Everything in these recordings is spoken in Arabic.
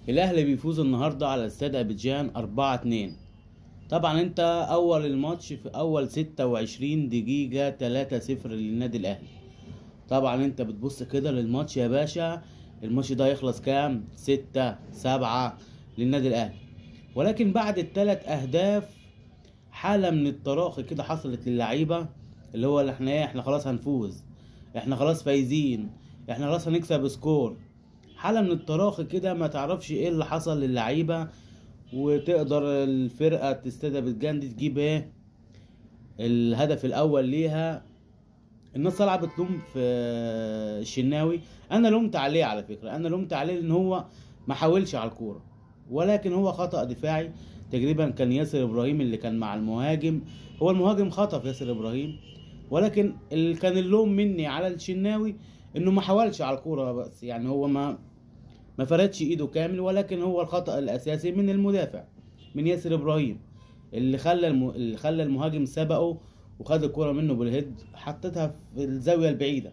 الاهلي بيفوز النهارده على استاد ابيجان 4-2. طبعا انت اول الماتش في اول 26 دقيقة 3-0 للنادي الاهلي. طبعا انت بتبص كده للماتش يا باشا، الماتش ده هيخلص كام؟ 6-7 للنادي الاهلي. ولكن بعد الثلاث اهداف حالة من التراخي كده حصلت للعيبة، اللي هو اللي احنا خلاص هنفوز، احنا خلاص فايزين، احنا خلاص هنكسب سكور. حالة من التراخي كده، ما تعرفش ايه اللي حصل للعيبة. وتقدر الفرقة تستدعي ابيجان دي تجيب ايه الهدف الاول ليها. الناس طالعه بتلوم في الشناوي. انا لومت عليه، على فكره انا لومت عليه ان هو ما حاولش على الكوره، ولكن هو خطأ دفاعي. تقريبا كان ياسر ابراهيم اللي كان مع المهاجم، هو المهاجم خطف ياسر ابراهيم. ولكن كان اللوم مني على الشناوي انه ما حاولش على الكوره، بس يعني هو ما فردش ايده كامل. ولكن هو الخطأ الاساسي من المدافع، من ياسر ابراهيم، اللي خلى المهاجم سبقه وخد الكرة منه بالهيد، حطيتها في الزاوية البعيدة.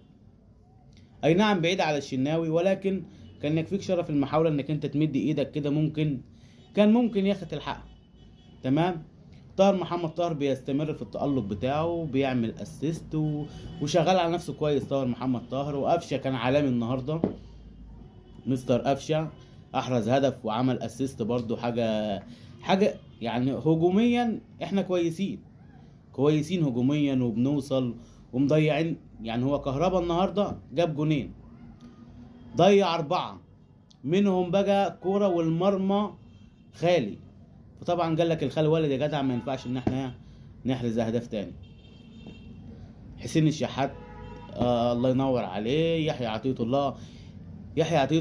اي نعم بعيدة على الشناوي، ولكن كان يكفيك شرف المحاولة انك انت تمد ايدك كده، كان ممكن ياخد الحق. تمام. محمد طاهر بيستمر في التألق بتاعه، بيعمل اسيست وشغال على نفسه كويس. محمد طاهر وقفشه كان عالمي النهارده. مستر قفشه احرز هدف وعمل اسيست برضو، حاجه يعني. هجوميا احنا كويسين هجوميا وبنوصل ومضيعين. يعني هو كهربا النهارده جاب جونين، ضيع 4 منهم بقى كوره والمرمى خالي. فطبعا قال لك الخال والد يا جدع، ما ينفعش ان احنا نحرز اهداف تاني. حسين الشحات الله ينور عليه. يحيى عطية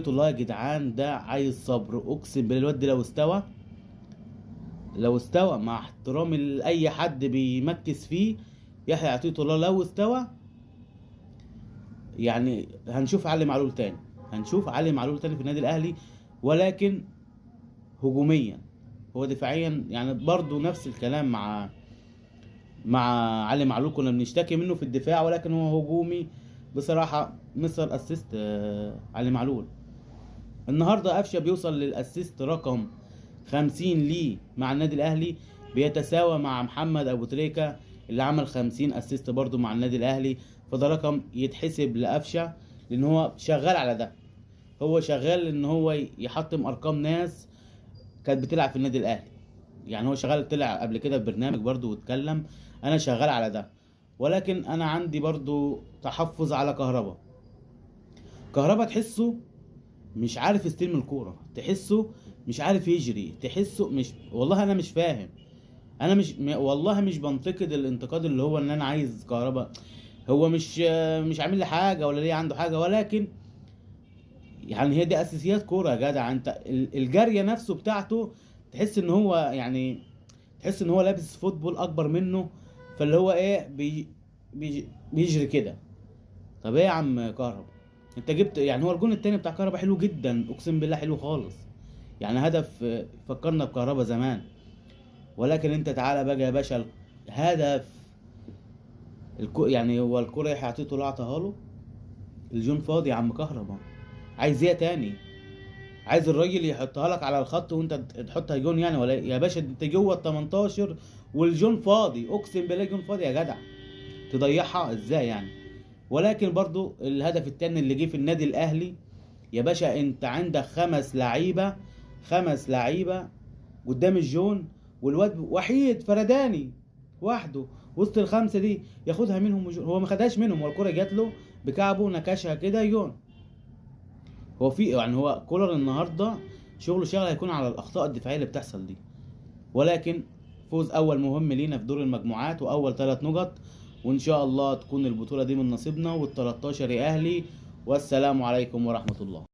الله يا جدعان، ده عايز صبر. اقسم بالله الواد ده لو استوى مع احترامي لاي حد بيمكس فيه، يحيى عطية الله لو استوى يعني هنشوف علي معلول تاني في النادي الاهلي. ولكن هجوميا، هو دفاعيا يعني برضو نفس الكلام مع علي معلول. كنا بنشتكي منه في الدفاع، ولكن هو هجومي بصراحة. مستر اسيست علي معلول. النهارده قفشه بيوصل للاسيست رقم 50 ليه مع النادي الاهلي، بيتساوى مع محمد ابو تريكة اللي عمل 50 اسيست برضو مع النادي الاهلي. فده رقم يتحسب لقفشه، لان هو شغال على ده. هو شغال ان هو يحطم ارقام ناس كانت بتلعب في النادي الاهلي. يعني هو شغال، طلع قبل كده في برنامج برضو واتكلم انا شغال على ده. ولكن انا عندي برضو تحفظ على كهربا تحسه مش عارف يستلم الكوره، تحسه مش عارف يجري، تحسه مش، والله انا مش فاهم. انا والله مش بنتقد الانتقاد اللي هو ان انا عايز كهربا، هو مش عامل لي حاجه ولا ليه عنده حاجه. ولكن يعني هي دي اساسيات كوره يا جدع. انت الجاريه نفسه بتاعته تحس ان هو يعني، تحس ان هو لابس فوتبول اكبر منه. فاللي هو ايه بيجري كده. طب ايه يا عم كهربا، انت جبت يعني، هو الجون التاني بتاع كهربا حلو جدا، اقسم بالله حلو خالص. يعني هدف فكرنا بكهربا زمان. ولكن انت تعالى بقى يا باشا، هدف يعني هو الكرة يحيى عطية الله اعطاها له، الجون فاضي يا عم كهربا. عايز ايه تاني؟ عايز الراجل يحطها لك على الخط وانت تحطها جون يعني؟ ولا يا باشا انت جوه ال 18 والجون فاضي، اقسم بالله الجون فاضي يا جدع، تضيعها ازاي يعني؟ ولكن برضو الهدف التاني اللي جه في النادي الاهلي يا باشا، انت عندك 5 لعيبه قدام الجون، والواد وحيد فرداني وحده وسط ال5 دي، ياخدها منهم جون. هو ما خدهاش منهم، والكره جات له بكعبه نكشها كده جون. هو في يعني، هو كولر النهارده شغل هيكون على الاخطاء الدفاعيه اللي بتحصل دي. ولكن فوز اول مهم لينا في دور المجموعات، واول 3 نقط، وان شاء الله تكون البطوله دي من نصيبنا، وال13 يا اهلي. والسلام عليكم ورحمه الله.